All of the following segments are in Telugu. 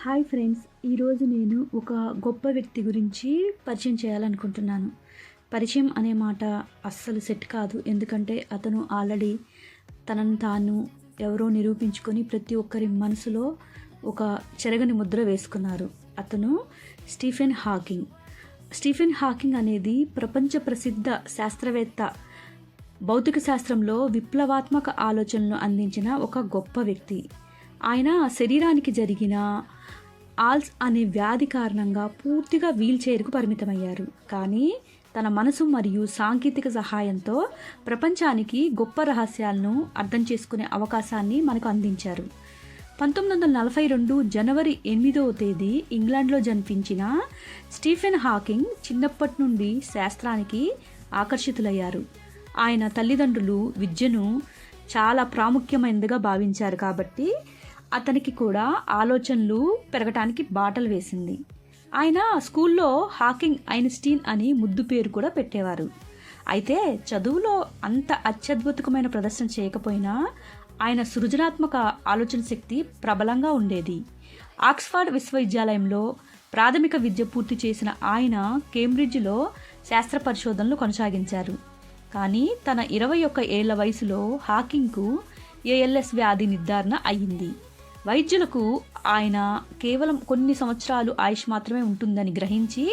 హాయ్ ఫ్రెండ్స్, ఈరోజు నేను ఒక గొప్ప వ్యక్తి గురించి పరిచయం చేయాలనుకుంటున్నాను. పరిచయం అనే మాట అస్సలు సెట్ కాదు. ఎందుకంటే అతను ఆల్రెడీ తనను తాను ఎవరో నిరూపించుకొని ప్రతి ఒక్కరి మనసులో ఒక చెరగని ముద్ర వేసుకున్నారు. అతను స్టీఫెన్ హాకింగ్. స్టీఫెన్ హాకింగ్ అనేది ప్రపంచ ప్రసిద్ధ శాస్త్రవేత్త. భౌతిక శాస్త్రంలో విప్లవాత్మక ఆలోచనలు అందించిన ఒక గొప్ప వ్యక్తి. ఆయన శరీరానికి జరిగిన ఆల్స్ అనే వ్యాధి కారణంగా పూర్తిగా వీల్ చైర్కు పరిమితమయ్యారు. కానీ తన మనసు మరియు సాంకేతిక సహాయంతో ప్రపంచానికి గొప్ప రహస్యాలను అర్థం చేసుకునే అవకాశాన్ని మనకు అందించారు. 1942 జనవరి 8వ తేదీ ఇంగ్లాండ్లో జన్మించిన స్టీఫెన్ హాకింగ్ చిన్నప్పటి నుండి శాస్త్రానికి ఆకర్షితులయ్యారు. ఆయన తల్లిదండ్రులు విద్యను చాలా ప్రాముఖ్యమైనదిగా భావించారు కాబట్టి అతనికి కూడా ఆలోచనలు పెరగటానికి బాటలు వేసింది. ఆయన స్కూల్లో హాకింగ్ ఐన్స్టీన్ అని ముద్దు పేరు కూడా పెట్టేవారు. అయితే చదువులో అంత అత్యద్భుతమైన ప్రదర్శన చేయకపోయినా ఆయన సృజనాత్మక ఆలోచన శక్తి ప్రబలంగా ఉండేది. ఆక్స్ఫర్డ్ విశ్వవిద్యాలయంలో ప్రాథమిక విద్య పూర్తి చేసిన ఆయన కేంబ్రిడ్జ్లో శాస్త్ర పరిశోధనలు కొనసాగించారు. కానీ తన 21 ఏళ్ల వయసులో హాకింగ్కు ALS వ్యాధి నిర్ధారణ అయ్యింది. వైద్యులకు ఆయన కేవలం కొన్ని సంవత్సరాలు ఆయుష్ మాత్రమే ఉంటుందని గ్రహించి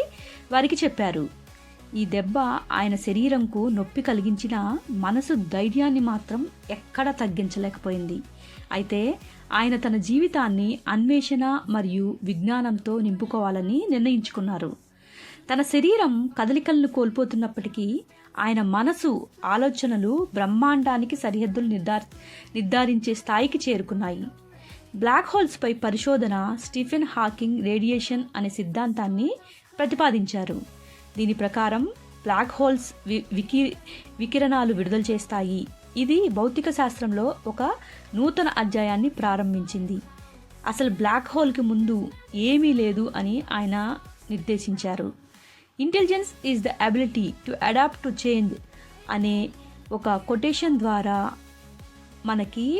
వారికి చెప్పారు. ఈ దెబ్బ ఆయన శరీరంకు నొప్పి కలిగించిన మనసు ధైర్యాన్ని మాత్రం ఎక్కడా తగ్గించలేకపోయింది. అయితే ఆయన తన జీవితాన్ని అన్వేషణ మరియు విజ్ఞానంతో నింపుకోవాలని నిర్ణయించుకున్నారు. తన శరీరం కదలికలను కోల్పోతున్నప్పటికీ ఆయన మనసు ఆలోచనలు బ్రహ్మాండానికి సరిహద్దులు నిర్ధారించే స్థాయికి చేరుకున్నాయి. బ్లాక్ హోల్స్పై పరిశోధన స్టీఫెన్ హాకింగ్ రేడియేషన్ అనే సిద్ధాంతాన్ని ప్రతిపాదించారు. దీని ప్రకారం బ్లాక్ హోల్స్ వికిరణాలు విడుదల చేస్తాయి. ఇది భౌతిక శాస్త్రంలో ఒక నూతన అధ్యాయాన్ని ప్రారంభించింది. అసలు బ్లాక్ హోల్కి ముందు ఏమీ లేదు అని ఆయన నిర్దేశించారు. Intelligence is the ability to adapt to change అనే ఒక కొటేషన్ ద్వారా మనకి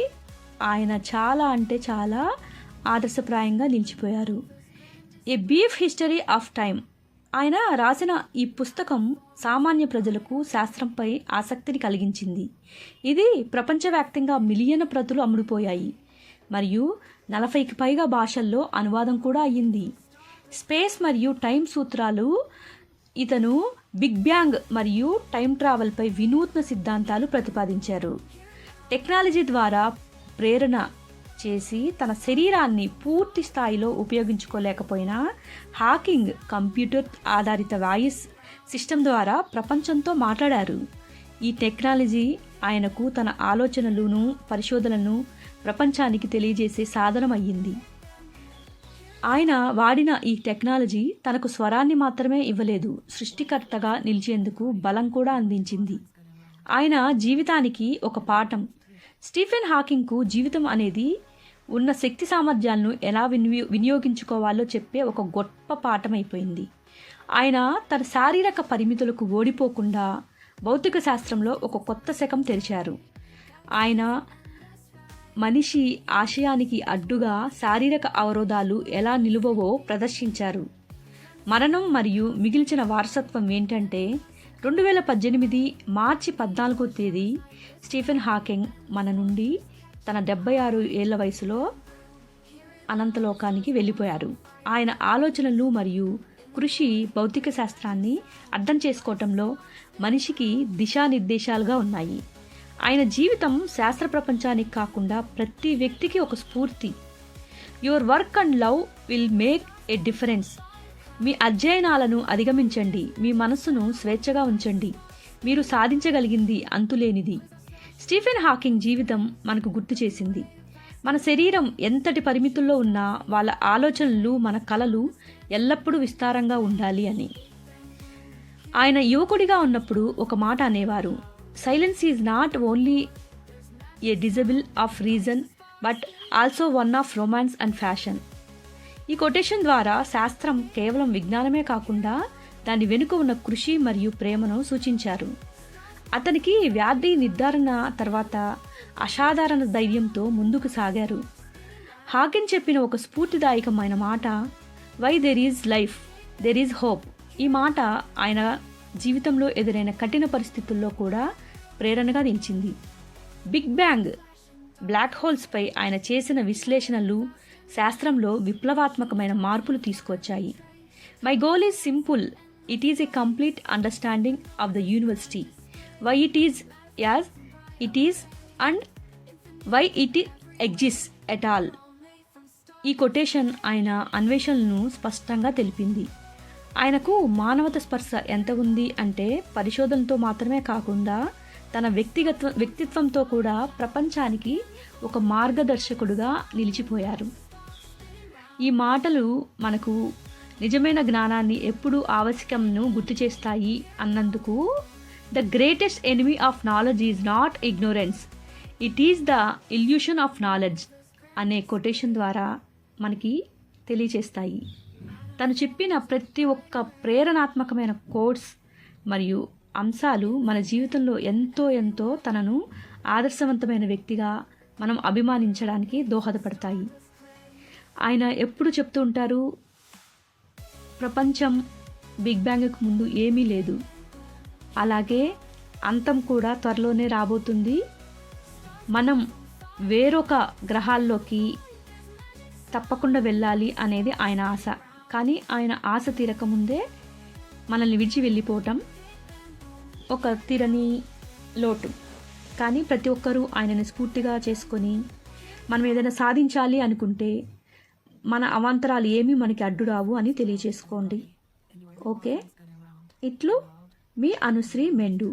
ఆయన చాలా అంటే చాలా ఆదర్శప్రాయంగా నిలిచిపోయారు. A brief history of time ఆయన రాసిన ఈ పుస్తకం సామాన్య ప్రజలకు శాస్త్రంపై ఆసక్తిని కలిగించింది. ఇది ప్రపంచవ్యాప్తంగా మిలియన్ల ప్రతులు అమ్ముడుపోయాయి మరియు 40కి పైగా భాషల్లో అనువాదం కూడా అయ్యింది. స్పేస్ మరియు టైం సూత్రాలు ఇతను బిగ్ బ్యాంగ్ మరియు టైం ట్రావెల్పై వినూత్న సిద్ధాంతాలు ప్రతిపాదించారు. టెక్నాలజీ ద్వారా ప్రేరణ చేసి తన శరీరాన్ని పూర్తి స్థాయిలో ఉపయోగించుకోలేకపోయినా హాకింగ్ కంప్యూటర్ ఆధారిత వాయిస్ సిస్టమ్ ద్వారా ప్రపంచంతో మాట్లాడారు. ఈ టెక్నాలజీ ఆయనకు తన ఆలోచనలను పరిశోధనలను ప్రపంచానికి తెలియజేసే సాధనం అయ్యింది. ఆయన వాడిన ఈ టెక్నాలజీ తనకు స్వరాన్ని మాత్రమే ఇవ్వలేదు, సృష్టికర్తగా నిలిచేందుకు బలం కూడా అందించింది. ఆయన జీవితానికి ఒక పాఠం. స్టీఫెన్ హాకింగ్కు జీవితం అనేది ఉన్న శక్తి సామర్థ్యాలను ఎలా వినియోగించుకోవాలో చెప్పే ఒక గొప్ప పాఠం అయిపోయింది. ఆయన తన శారీరక పరిమితులకు ఓడిపోకుండా భౌతిక శాస్త్రంలో ఒక కొత్త శకం తెరిచారు. ఆయన మనిషి ఆశయానికి అడ్డుగా శారీరక అవరోధాలు ఎలా నిలువవో ప్రదర్శించారు. మరణం మరియు మిగిల్చిన వారసత్వం ఏంటంటే 2018 మార్చి 14వ తేదీ స్టీఫెన్ హాకింగ్ మన నుండి తన 76 ఏళ్ల వయసులో అనంతలోకానికి వెళ్ళిపోయారు. ఆయన ఆలోచనలు మరియు కృషి భౌతిక శాస్త్రాన్ని అర్థం చేసుకోవటంలో మనిషికి దిశానిర్దేశాలుగా ఉన్నాయి. ఆయన జీవితం శాస్త్ర ప్రపంచానికి కాకుండా ప్రతి వ్యక్తికి ఒక స్ఫూర్తి. Your work and love will make a difference. మీ అధ్యయనాలను అధిగమించండి, మీ మనస్సును స్వేచ్ఛగా ఉంచండి, మీరు సాధించగలిగింది అంతులేనిది. స్టీఫెన్ హాకింగ్ జీవితం మనకు గుర్తు చేసింది మన శరీరం ఎంతటి పరిమితుల్లో ఉన్నా వాళ్ళ ఆలోచనలు మన కలలు ఎల్లప్పుడూ విస్తారంగా ఉండాలి అని. ఆయన యువకుడిగా ఉన్నప్పుడు ఒక మాట అనేవారు, silence is not only A disable of reason but also one of romance and fashion. ఈ కొటేషన్ ద్వారా శాస్త్రం కేవలం విజ్ఞానమే కాకుండా దాని వెనుక ఉన్న కృషి మరియు ప్రేమను సూచించారు. అతనికి వ్యాధి నిర్ధారణ తర్వాత అసాధారణ ధైర్యంతో ముందుకు సాగారు. హాకిన్ చెప్పిన ఒక స్ఫూర్తిదాయకమైన మాట, while there is life there is hope. ఈ మాట ఆయన జీవితంలో ఎదురైన కఠిన పరిస్థితుల్లో కూడా ప్రేరణగా నిలిచింది. బిగ్ బ్యాంగ్, బ్లాక్ హోల్స్పై ఆయన చేసిన విశ్లేషణలు శాస్త్రంలో విప్లవాత్మకమైన మార్పులు తీసుకొచ్చాయి. My goal is simple, it is a complete understanding of the university, why it is as it is and why it exist at all. ఈ కొటేషన్ ఆయన అన్వేషణలను స్పష్టంగా తెలిపింది. ఆయనకు మానవత స్పర్శ ఎంత ఉంది అంటే పరిశోధనతో మాత్రమే కాకుండా తన వ్యక్తిత్వంతో కూడా ప్రపంచానికి ఒక మార్గదర్శకుడుగా నిలిచిపోయారు. ఈ మాటలు మనకు నిజమైన జ్ఞానాన్ని ఎప్పుడూ ఆవశ్యకంను గుర్తు చేస్తాయి అన్నందుకు. The greatest enemy of knowledge is not ignorance, it is the illusion of knowledge అనే కొటేషన్ ద్వారా మనకి తెలియచేస్తాయి. తను చెప్పిన ప్రతి ఒక్క ప్రేరణాత్మకమైన కోట్స్ మరియు అంశాలు మన జీవితంలో ఎంతో తనను ఆదర్శవంతమైన వ్యక్తిగా మనం అభిమానించడానికి దోహదపడతాయి. ఆయన ఎప్పుడు చెప్తూ ఉంటారు, ప్రపంచం బిగ్ బ్యాంగ్కు ముందు ఏమీ లేదు, అలాగే అంతం కూడా త్వరలోనే రాబోతుంది, మనం వేరొక గ్రహాల్లోకి తప్పకుండా వెళ్ళాలి అనేది ఆయన ఆశ. కానీ ఆయన ఆశ తీరకముందే మనల్ని విడిచి వెళ్ళిపోవటం ఒక తీరని లోటు. కానీ ప్రతి ఒక్కరూ ఆయనని స్ఫూర్తిగా చేసుకొని మనం ఏదైనా సాధించాలి అనుకుంటే మన అవాంతరాలు ఏమీ మనకి అడ్డు రావు అని తెలియజేసుకోండి. ఓకే, ఇట్లు మీ అనుశ్రీ మెండు.